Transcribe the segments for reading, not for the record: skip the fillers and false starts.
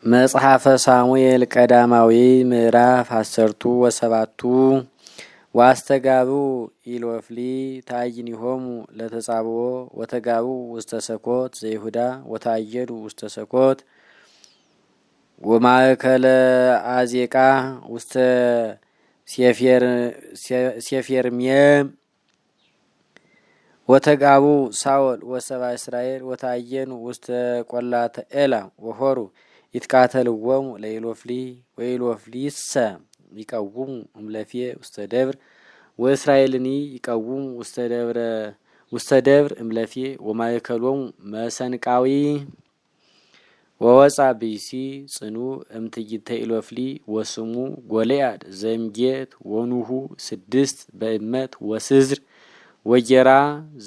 መጽሐፈ ሳሙኤል ቀዳማዊ ምዕራፍ 17 ዋስተጋቡ ኢሎፍሊ ታይኒሆሙ ለተጻብኦ ወተጋቡ ውስተ ሰኮት ዘይሁዳ ወታየዱ ውስተ ሰኮት ወማእከለ አዜቃ ውስተ ሴፌርሜም ወተጋቡ ሳኦል ወሰባ እስራኤል ወታየኑ ውስተ ቆላተ ኤላም ወሆሩ ይትቃተልዎሙ ለኢሎፍሊ ወኢሎፍሊሰ ይቀውሙ እምለፌ ውስተ ደብር ወእስራኤልኒ ይቀውሙ ውስተ ደብር እምለፌ ወማእከሎሙ መሰንቃዊ ወወፃ ብእሲ ጽኑ እምትዕይንተ ኢሎፍሊ ወስሙ ጎልያድ ዘምጌት ወኑሁ 6 በእመት ወስዝር ወጌራ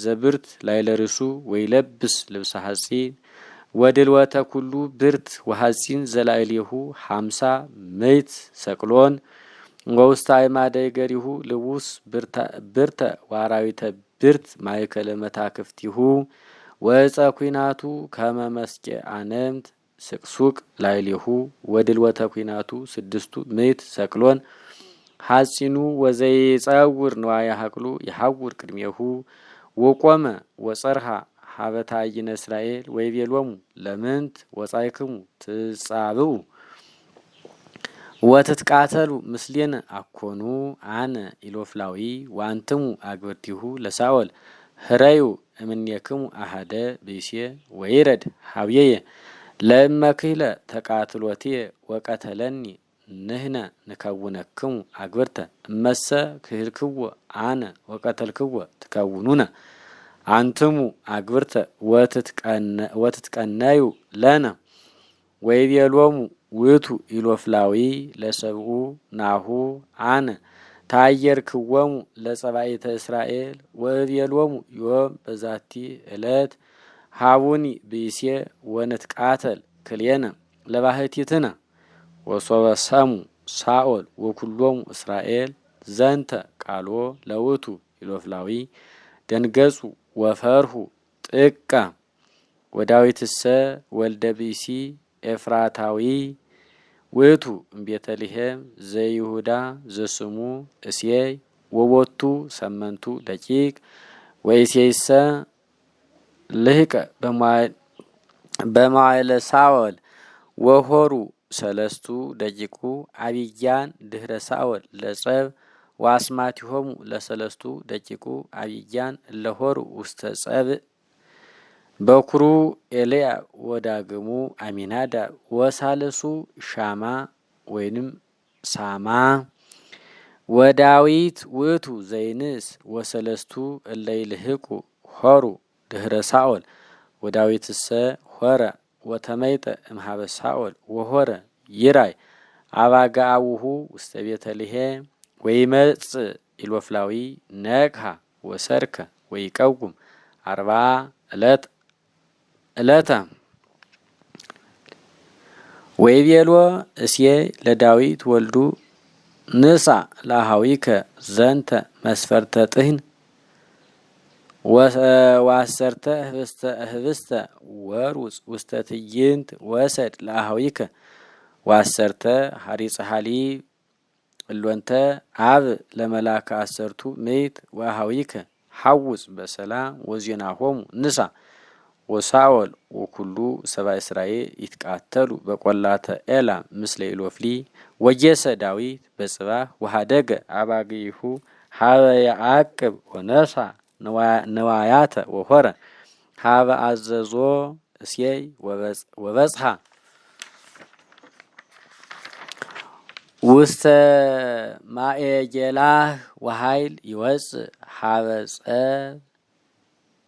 ዘብርት ላይለርሱ ወይለብስ ልብሰ ሐጺን ወድልወተ ኩሉ ብርት ወሐጺን ዘላዕሌሁ 50 ምዕት ሰቅሎን ወውስተ አዕማደ እገሪሁ ልቡስ ብርተ ዋራዊተ ብርት ማእከለ መታክፍቲሁ ወዕፀ ኩናቱ ከመ መስቄ አነምት ስቅሱቅ ላዕሌሁ ወድልወተ ኩናቱ 6 ምዕት ሰቅሎን ሐጺኑ ወዘይጸውር ንዋየ ሐቅሉ ይሐውር ቅድሜሁ ወቆመ ወጸርሃ ሀበታይነ እስራኤል ወይቤሎሙ ለምንት ወጻይክሙ ትጻብኡ ወትትቃተሉ ምስሌነ አኮኑ አነ ኢሎፍላዊ ዋንትሙ አግብርቲሁ ለሳኦል ህረዩ እምኔክሙ አሃደ ብእሴ ወይረድ ሀብየየ ለእመክህለ ተቃትሎትየ ወቀተለኒ ንህነ ንከውነክሙ አግብርተ እመሰ ክህልክዎ አነ ወቀተልክዎ ትከውኑነ አንትሙ አግብርተ ወትትቀነዩ ለነ ወይቤሎሙ ውእቱ ኢሎፍላዊ ለሰብኡ ናሁ አነ ታየርክዎሙ ለጸባኢተ እስራኤል ወእቤሎሙ ዮም በዛቲ ዕለት ሃቡኒ ብእሴ ወንትቃተል ክልኤነ ለባህቲትነ ወሶበ ሰሙ ሳኦል ወኩሎሙ እስራኤል ዘንተ ቃሎ ለውእቱ ኢሎፍላዊ ደንገጹ ወፈርሁ ጥቀ ወዳዊትሰ ወልደ ብእሲ ኤፍራታዊ ውእቱ እምቤተልሔም ዘይሁዳ ዘስሙ እሴይ ወቦቱ 8 ደቂቅ ወእሴይሰ ልህቀ በመዋዕለ ሳኦል ወሆሩ 3 ደቂቁ አብያን ድህረ ሳኦል ለጸብ ዋስማቲሆሙ ለ3 ደቂቁ አብያን ለሆሩ ውስተ ጸብእ በኩሩ ኤልያ ወዳግሙ አሚናዳ ወሳልሱ ሻማ ወይንም ሳማ ወዳዊት ውእቱ ዘይንስ ወሰለስቱ እለይልህቁ ሆሩ ድህረ ሳኦል ወዳዊትሰ ሆረ ወተመይጠ እምሃበ ሳኦል ወሆረ ይራይ አባጋአቡሁ ውስተ ቤተልሔም ወይመጽእ ኢሎፍላዊ ነግሃ ወሰርከ ወይቀውም 40 ዕለተ ወይቤሎ እሴይ ለዳዊት ወልዱ ንሳ ለአሃዊከ ዘንተ መስፈርተ ጥህን ወአሰርተ ህብስተ ወሩፅ ውስተ ትዕይንት ወሰድ ለአሃዊከ ወአሰርተ ሐሪፀ ሐሊብ እሎንተ አብ ለመላከ 10 ምዕት ወአሃዊከ ሐውፅ በሰላም ወዜናሆሙ ንሳ ወሳኦል ወኩሉ ሰባ እስራኤል ይትቃተሉ በቆላተ ኤላም ምስለ ኢሎፍሊ ወጀሰ ዳዊት በጽባህ ወሃደገ አባግይሁ ሀበ ያዕቅብ ወነሳ ነዋያተ ወሆረ ሀበ አዘዞ እሴይ ወበጽሐ ውስተ ማኤጌላህ ወሃይል ይወፅእ ሀበ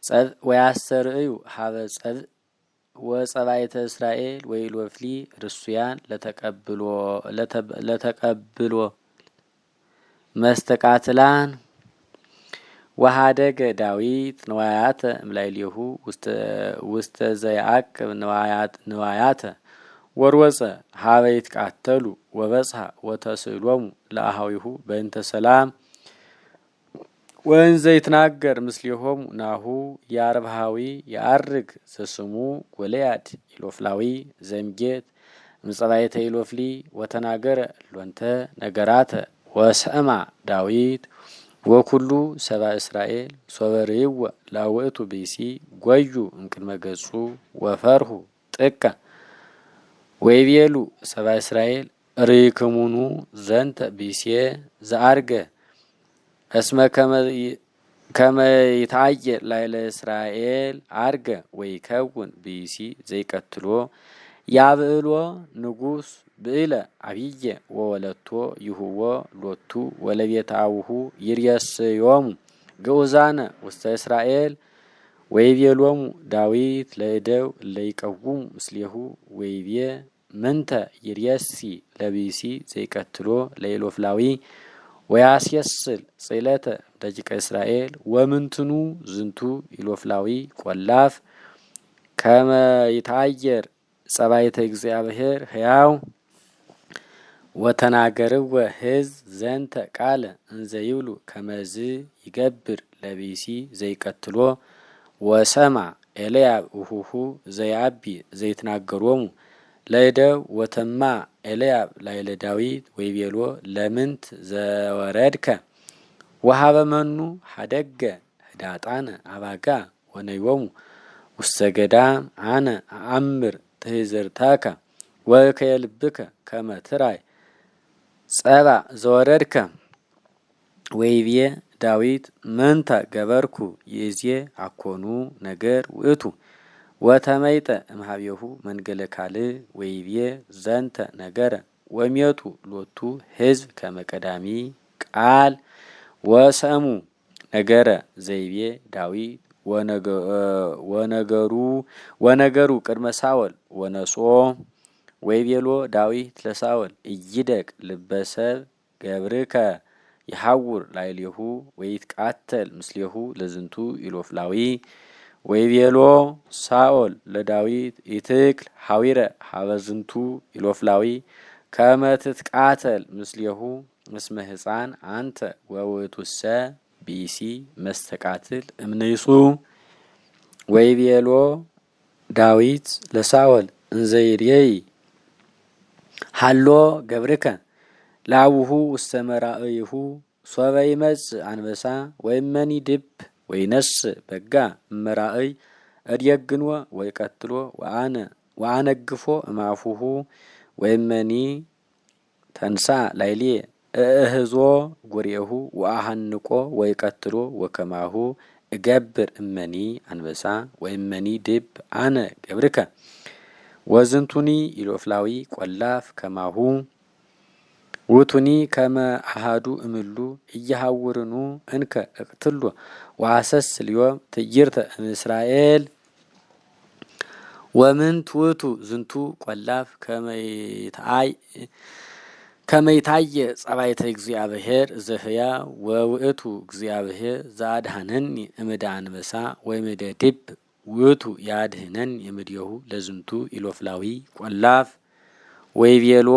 ጸብ ወያሰርዩ ሀበ ጸብ ወጸባይተ እስራኤል ወኢሎፍሊ ርሱያን ለተቀብሎ መስተቃትላን ወሃደገ ዳዊት ነዋያተ እምላይሌሁ ውስተ ዘያዕቅብ ነዋያተ ወርወፀ ሀበ ይትቃተሉ ወበጽሐ ወተስእሎሙ ለአሃዊሁ በእንተ ሰላም ወንዘ ይትናገር ምስሌሆሙ ናሁ የአርብሃዊ የአርግ ዘስሙ ጎልያድ ኢሎፍላዊ ዘምጌት ምጸባይተ ኢሎፍሊ ወተናገረ ሎንተ ነገራተ ወሰማ ዳዊት ወኩሉ ሰባ እስራኤል ሶበርይወ ላውእቱ ቢሲ ጎዩ እምቅድመ ገጹ ወፈርሁ ጥቀ ወይቤሉ ሰባ እስራኤል ርይክሙኑ ዘንተ ቢሲየ ዘአርገ እስመ ከመ ይታየ ላይለ እስራኤል አርገ ወይከውን ቢሲ ዘይቀትሎ ያብዕሎ ንጉስ ብእለ አብየ ወወለቶ ይሁዎ ሎቱ ወለቤታውሁ ይርየስዮሙ ግዑዛነ ውስተ እስራኤል ወይቤሎሙ ዳዊት ለእደው ለይቀውሙ ምስሌሁ ወይቤ ምንተ ይርየሲ ለቢሲ ዘይቀትሎ ለኢሎፍላዊ ወያስየስል ጽለተ ደቂቀ እስራኤል ወምንትኑ ዝንቱ ኢሎፍላዊ ቆላፍ ከመ ይታየር ጸባይተ እግዚአብሔር ሕያው ወተናገርወ ሕዝብ ዘንተ ቃለ እንዘ ይብሉ ከመዝ ይገብር ለቢሲ ዘይቀትሎ ወሰማ ኤልያብ ውሁሁ ዘያቢ ዘይትናገሮሙ ለእደው ወተማ ኤልያብ ላይለ ዳዊት ወይቤሎ ለምንት ዘወረድከ ወሃበ መኑ ሀደገ ህዳጣነ አባጋ ወነዮሙ ውስተ ገዳም አነ አአምር ትህዝርተከ ወከየልብከ ከመ ትራይ ጸባ ዘወረድከ ወይቤ ዳዊት ምንተ ገበርኩ ይእዜ አኮኑ ነገር ውእቱ ወተመይጠ እምሃቤሁ መንገለ ካልእ ወይቤ ዘንተ ነገረ ወሜጡ ሎቱ ሕዝብ ከመቀዳሚ ቃል ወሰሙ ነገረ ዘይቤ ዳዊት ወነገሩ ቅድመ ሳወል ወነሶ ወይቤሎ ዳዊት ለሳወል እይደቅ ልበሰብ ገብርከ ይሐውር ላይሌሁ ወይትቃተል ምስሌሁ ለዝንቱ ኢሎፍላዊ ወይቤሎ ሳኦል ለዳዊት ኢትክል ሐዊረ ሀበዝንቱ ኢሎፍላዊ ከመ ትትቃተል ምስሌሁ እስመ ሕፃን አንተ ወውእቱሰ ቢሲ መስተቃትል እምንይጹ ወይቤሎ ዳዊት ለሳኦል እንዘ ይሬይ ሃሎ ገብርከ ላውሁ ውስተ መራእይሁ ሶበ ይመጽእ አንበሳ ወይመኒ ድብ ወይነስ በጋ መራእይ እድየግንወ ወይቀትሎ ወአነግፎ እማፉሁ ወይመኒ ተንሳ ላይሌ እህዞ ጉሬሁ ወአሃንቆ ወይቀትሎ ወከማሁ እገብር እመኒ አንበሳ ወይመኒ ድብ አነ ገብርከ ወዝንቱኒ ኢሎፍላዊ ቆላፍ ከማሁ ውቱኒ ከመ አሃዱ እምሉ እያሃውርኑ እንከ እቅትሎ ወአሰስ ልዮም ትይርተ እምእስራኤል ወምንት ውእቱ ዝንቱ ቆላፍ ከመይታየ ጸባይተ እግዚአብሔር ዘህያ ወውእቱ እግዚአብሔር ዘአድኀነኒ እምደ አንበሳ ወእምደ ድብ ውእቱ ያድኅነኒ እምድየሁ ለዝንቱ ኢሎፍላዊ ቆላፍ ወይቤሎ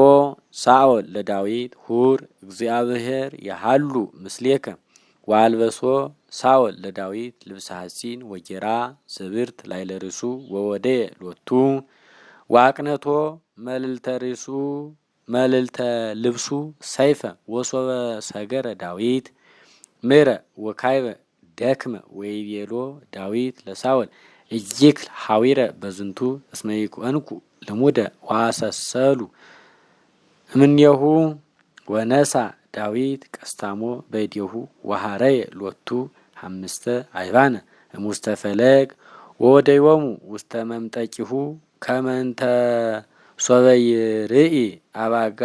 ሳኦል ለዳዊት ሁር እግዚአብሔር ያሃሉ ምስሌከ ወአልበሶ ሳኦል ለዳዊት ልብሰ ሐጺን ወጌራ ዘብርት ላይለ ርእሱ ወወደየ ሎቱ ወአቅነቶ መልዕልተ ልብሱ ሰይፈ ወሶበ ሰገረ ዳዊት ምረ ወካይበ ደክመ ወይቤሎ ዳዊት ለሳኦል እይክል ሐዊረ በዝንቱ እስመ ይኮንኩ ልሙደ ወአሰሰሉ እምኔሁ ወነሳ ዳዊት ቀስታሞ በእዴሁ ወሐረየ ሎቱ ሐምስተ አይባነ እሙስተ ፈለግ ወወደዮሙ ውስተ መምጠቂሁ ከመ እንተ ሶበ ይርኢ አባጋ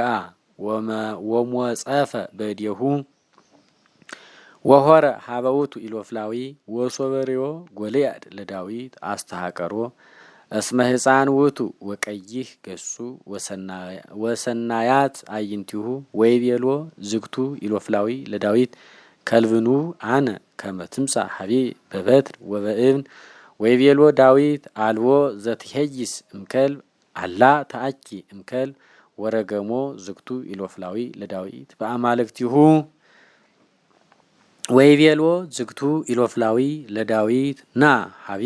ወሞጸፈ በእዴሁ ወሆረ ሀበ ውእቱ ኢሎፍላዊ ወሶበርዮ ጎልያድ ለዳዊት አስተሃቀሮ እስመ ሕፃን ውእቱ ወቀይህ ገጹ ወሰናያት አዕይንቲሁ ወይቤሎ ዝግቱ ኢሎፍላዊ ለዳዊት ከልብኑ አነ ከመ ትምጻእ ሀቤ በበትር ወበእብን ወይቤሎ ዳዊት አልቦ ዘትሄይስ እምከልብ አላ ተአኪ እምከልብ ወረገሞ ዝግቱ ኢሎፍላዊ ለዳዊት በአማልክቲሁ ወይቤሎ ዝግቱ ኢሎፍላዊ ለዳዊት ና ሀቤ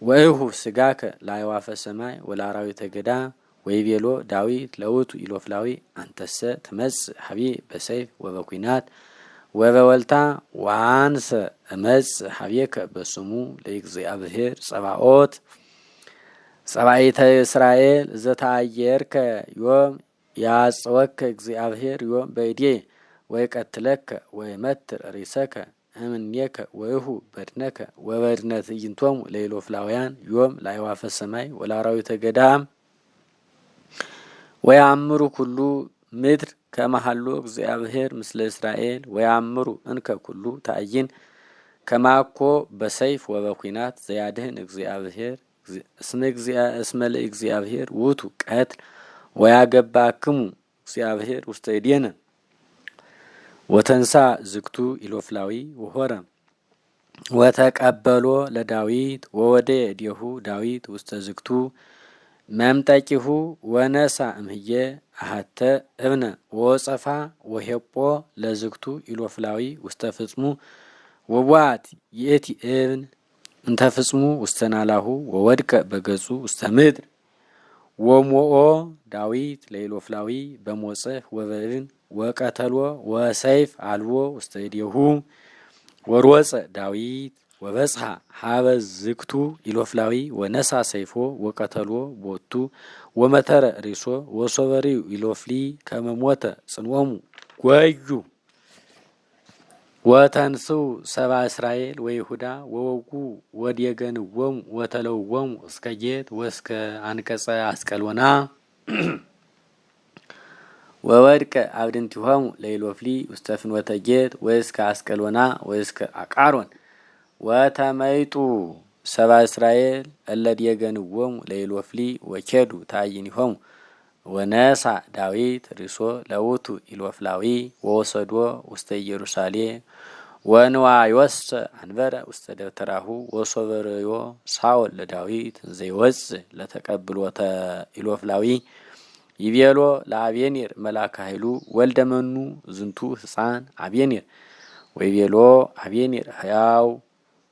ወእሁ ስጋከ ለአዕዋፈ ሰማይ ወለአራዊተ ገዳም ወይቤሎ ዳዊት ለውቱ ኢሎፍላዊ አንተሰ ትመጽእ ሀቤ በሰይፍ ወበኩናት ወበወልታ ወአንሰ እመጽእ ሀቤከ በስሙ ለእግዚአብሔር ጸባኦት ጸባኢተ እስራኤል ዘተአየርከ ዮም ያጽወከ እግዚአብሔር ዮም በእዴ ወይቀትለከ ወይመትር ሪሰከ እምኔከ ወይሁ በድነከ ወበድነ ትዕይንቶሙ ለኢሎፍላውያን ዮም ለአዕዋፈ ሰማይ ወለአራዊተ ገዳም ወያምሩ ኩሉ ምድር ከመሃሎ እግዚአብሔር ምስለ እስራኤል ወያምሩ እንከ ኩሉ ታዕይን ከማኮ በሰይፍ ወበኩናት ዘያድህን እግዚአብሔር እስመ ለእግዚአብሔር ውእቱ ቀትል ወያገባክሙ እግዚአብሔር ውስተ እዴነ ወተንሳ ዝግቱ ኢሎፍላዊ ወሆረ ወተቀበሎ ለዳዊት ወወደ እዴሁ ዳዊት ውስተ ዝግቱ መምጠቂሁ ወነሳ እምህየ አሐተ እብነ ወጸፋ ወሄጶ ለዝግቱ ኢሎፍላዊ ውስተ ፍጽሙ ወቧት ይእቲ እብን እንተ ፍጽሙ ውስተ ናላሁ ወወድቀ በገጹ ውስተ ምድር ወሞኦ ዳዊት ለኢሎፍላዊ በሞጽህ ወበእብን ወቀተሎ ወሰይፍ አልቦ ውስተ እዴሁ ወሮጸ ዳዊት ወበጽሐ ሀበ ዝግቱ ኢሎፍላዊ ወነሳ ሰይፎ ወቀተሎ ቦቱ ወመተረ ሪሶ ወሶበሪው ኢሎፍሊ ከመሞተ ጽንወሙ ጐዩ ወተንስኡ ሰብአ እስራኤል ወይሁዳ ወወጉ ወዴገንዎሙ ወተለውዎሙ እስከ ጌት ወእስከ አንቀጸ አስቀሎና ወወድቀ አብድንቲሆሙ ለኢሎፍሊ ውስተ ፍኖተ ጌት ወእስከ አስቀሎና ወእስከ አቃሮን ወተመይጡ ሰብአ እስራኤል እለ ዴገንዎሙ ለኢሎፍሊ ወኬዱ ታዕይኒሆሙ ወነሳ ዳዊት ሪሶ ለውቱ ኢሎፍላዊ ወወሰዶ ውስተ ኢየሩሳሌም ወንዋዮሰ አንበረ ውስተ ደብተራሁ ወሶበርዮ ሳኦል ለዳዊት ዘይወጽእ ለተቀብሎተ ኢሎፍላዊ ይቤሎ ለአቤኔር መላከ ኃይሉ ወልደ መኑ ዝንቱ ሕፃን አቤኔር ወይቤሎ አቤኔር ሕያው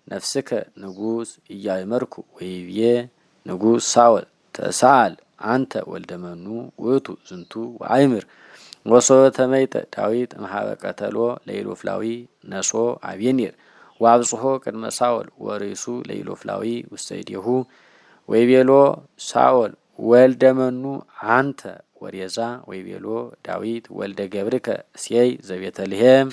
ነፍስከ ንጉሥ ኢያእመርኩ ወይቤ ንጉሥ ሳኦል ተሳአል አንተ ወልደ መኑ ውእቱ ዝንቱ ወአእምር ወሶበ ተመይጠ ዳዊት እምኀበ ቀተሎ ለኢሎፍላዊ ነሶ አቤኔር ወአብጽሖ ቅድመ ሳኦል ወርእሱ ለኢሎፍላዊ ውስተ እዴሁ ወይቤሎ ሳኦል ወልደ መኑ አንተ ወሬዛ ወይቤሎ ዳዊት ወልደ ገብርከ እሴይ ዘቤተልሔም